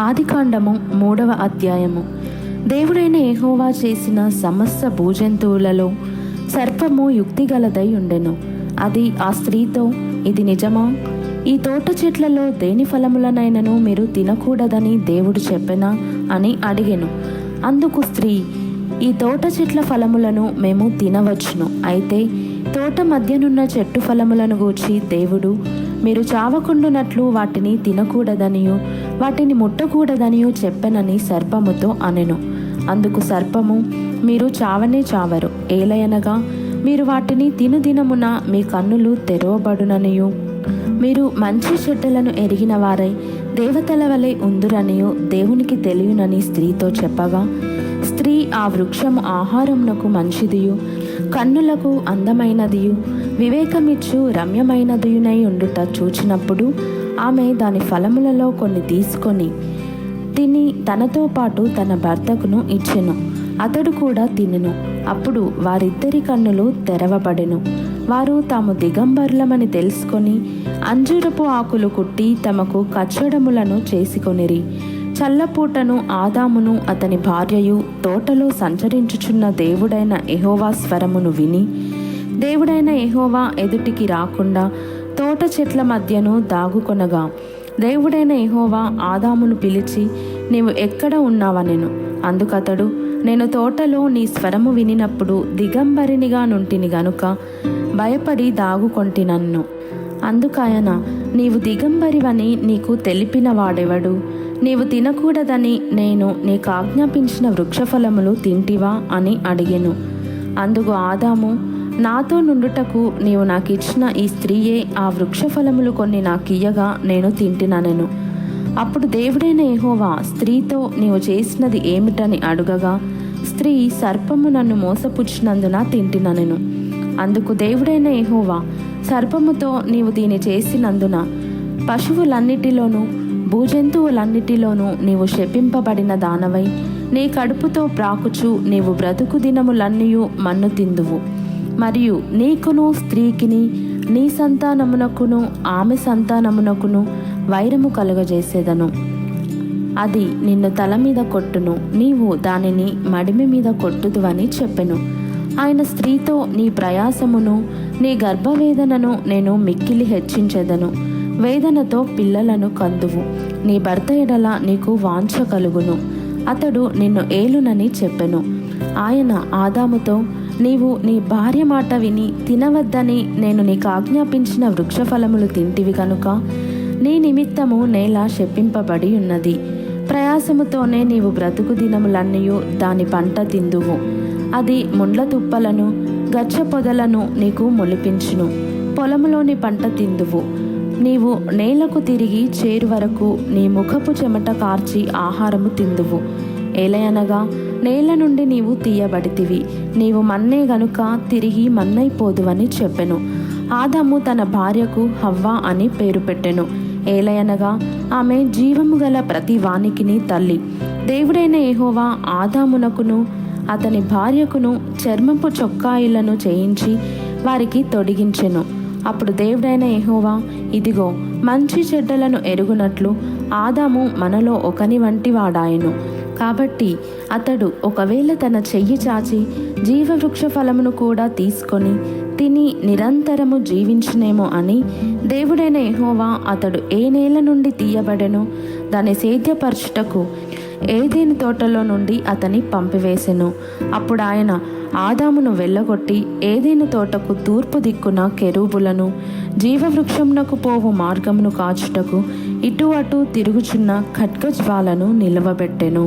ఆదికాండము 3వ అధ్యాయము. దేవుడైన యెహోవా చేసిన సమస్త భూజంతువులలో సర్పము యుక్తిగలదై ఉండెను. అది ఆ స్త్రీతో, ఇది నిజమా? ఈ తోట చెట్లలో దేని ఫలములనైనను మీరు తినకూడదని దేవుడు చెప్పెనా అని అడిగెను. అందుకు స్త్రీ, ఈ తోట చెట్ల ఫలములను మేము తినవచ్చును. అయితే తోట మధ్యనున్న చెట్టు ఫలములను గూర్చి దేవుడు, మీరు చావకుండునట్లు వాటిని తినకూడదనియు వాటిని ముట్టకూడదనియు చెప్పెనని సర్పముతో అనెను. అందుకు సర్పము, మీరు చావనే చావరు. ఏలయనగా మీరు వాటిని తినుదినమున మీ కన్నులు తెరవబడుననియు మీరు మంచి చెడ్డలను ఎరిగిన వారై దేవతల వలె ఉందురనియు దేవునికి తెలియనని స్త్రీతో చెప్పగా, స్త్రీ ఆ వృక్షము ఆహారమునకు మంచిదియు కన్నులకు అందమైనదియు వివేకమిచ్చు రమ్యమైనదియునై ఉండుట చూచినప్పుడు ఆమె దాని ఫలములలో కొన్ని తీసుకొని తిని తనతో పాటు తన భర్తకును ఇచ్చెను. అతడు కూడా తినెను. అప్పుడు వారిద్దరి కన్నులు తెరవబడెను. వారు తాము దిగంబరులమని తెలుసుకొని అంజూరపు ఆకులు కుట్టి తమకు కచ్చడములను చేసుకొనిరి. చల్లపూటను ఆదామును అతని భార్యయు తోటలో సంచరించుచున్న దేవుడైన యెహోవా స్వరమును విని, దేవుడైన యెహోవా ఎదుటికి రాకుండా తోట చెట్ల మధ్యను దాగుకొనగా, దేవుడైన యెహోవా ఆదామును పిలిచి, నీవు ఎక్కడ ఉన్నావనెను. అందుకతడు, నేను తోటలో నీ స్వరము వినినప్పుడు దిగంబరినిగా నుంటిని గనుక భయపడి దాగుకొంటినన్ను. అందుకాయన, నీవు దిగంబరివని నీకు తెలిపిన వాడెవడు? నీవు తినకూడదని నేను నీకు ఆజ్ఞాపించిన వృక్షఫలములు తింటివా అని అడిగెను. అందుకు ఆదాము, నాతో నుండుటకు నీవు నాకు ఇచ్చిన ఈ స్త్రీయే ఆ వృక్షఫలములు కొన్ని నాకియ్యగా నేను తింటిననెను. అప్పుడు దేవుడైన యెహోవా స్త్రీతో, నీవు చేసినది ఏమిటని అడుగగా, స్త్రీ, సర్పము నన్ను మోసపుచ్చినందున తింటిననెను. అందుకు దేవుడైన యెహోవా సర్పముతో, నీవు దీని చేసినందున పశువులన్నిటిలోనూ భూజంతువులన్నిటిలోనూ నీవు శపింపబడిన దానవై నీ కడుపుతో ప్రాకుచు నీవు బ్రతుకు దినములన్నీయు మన్ను తిందువు. మరియు నీకును స్త్రీకిని నీ సంతానమునకును ఆమె సంతానమునకును వైరము కలుగజేసేదను. అది నిన్ను తల మీద కొట్టును, నీవు దానిని మడిమి మీద కొట్టుదువని చెప్పెను. ఆయన స్త్రీతో, నీ ప్రయాసమును నీ గర్భవేదనను నేను మిక్కిలి హెచ్చించెదను. వేదనతో పిల్లలను కందువు. నీ భర్త ఎడల నీకు వాంఛ కలుగును, అతడు నిన్ను ఏలునని చెప్పెను. ఆయన ఆదాముతో, నీవు నీ భార్య మాట విని తినవద్దని నేను నీకు ఆజ్ఞాపించిన వృక్షఫలములు తింటివి కనుక నీ నిమిత్తము నేల శపింపబడి ఉన్నది. ప్రయాసముతోనే నీవు బ్రతుకు దినములన్నయూ దాని పంట తిందువు. అది ముండ్ల తుప్పలను గచ్చ పొదలను నీకు మొలిపించును. పొలములోని పంట తిందువు. నీవు నేలకు తిరిగి చేరు వరకు నీ ముఖపు చెమట కార్చి ఆహారము తిందువు. ఏలయనగా నేల నుండి నీవు తీయబడితివి, నీవు మన్నే గనుక తిరిగి మన్నైపోదువని చెప్పెను. ఆదాము తన భార్యకు హవ్వ అని పేరు పెట్టెను. ఏలయనగా ఆమె జీవము గల ప్రతి వానికిని తల్లి. దేవుడైన యెహోవా ఆదామునకును అతని భార్యకును చర్మపు చొక్కాయిలను చేయించి వారికి తొడిగించెను. అప్పుడు దేవుడైన యెహోవా, ఇదిగో, మంచి చెడ్డలను ఎరుగునట్లు ఆదాము మనలో ఒకని వంటి వాడాయను. కాబట్టి అతడు ఒకవేళ తన చెయ్యి చాచి జీవవృక్ష ఫలమును కూడా తీసుకొని తిని నిరంతరము జీవించునేమో అని దేవుడైన యెహోవా అతడు ఏ నేల నుండి తీయబడెనో దాన్ని సేద్యపరచుటకు ఏదెను తోటలో నుండి అతని పంపివేసెను. అప్పుడు ఆయన ఆదామును వెళ్ళగొట్టి ఏదెను తోటకు తూర్పు దిక్కున కెరూబులను జీవవృక్షమునకు పోవు మార్గమును కాచుటకు ఇటు అటు తిరుగుచున్న ఖడ్గజ్వాలను నిలవబెట్టెను.